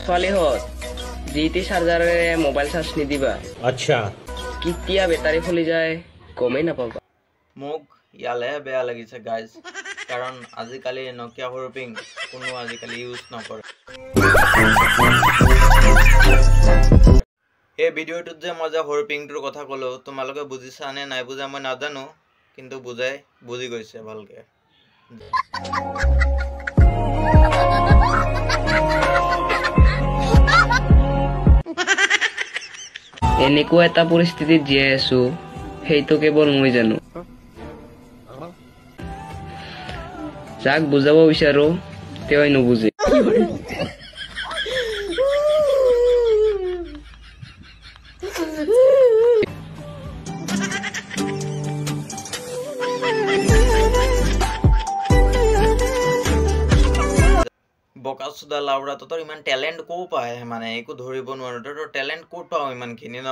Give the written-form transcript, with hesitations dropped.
ছোৱালীহঁত যিটি চাৰ্জাৰে mobile charge নিদিবা। আচ্ছা কেতিয়া বেটাৰী ফুলি যায় গমেই নাপাবা। মোক ইয়ালেহে বেয়া লাগিছে গাইজ, কাৰণ আজিকালি নকিয়া হৰপিং কোনো আজিকালি ইউজ নকৰে। এই ভিডিঅ'টোত যে মই যে হৰপিংটোৰ কথা ক'লো, তোমালোকে বুজিছা নে নাই বুজা মই নাজানো, কিন্তু বুজি গৈছে ভালকে। এনেকুৱা এটা পৰিস্থিতিত জীয়াই আছো সেইটো কেৱল মই জানো। যাক বুজাব বিচাৰো তেওঁই নুবুজে। বকাচোদা লাউৰা, তহঁতৰ ইমান টেলেণ্ট ক'ৰ পৰা আহে? মানে একো ধৰিব নোৱাৰো, তহঁতৰ টেলেণ্ট ক'ত পাওঁ ইমানখিনি ন?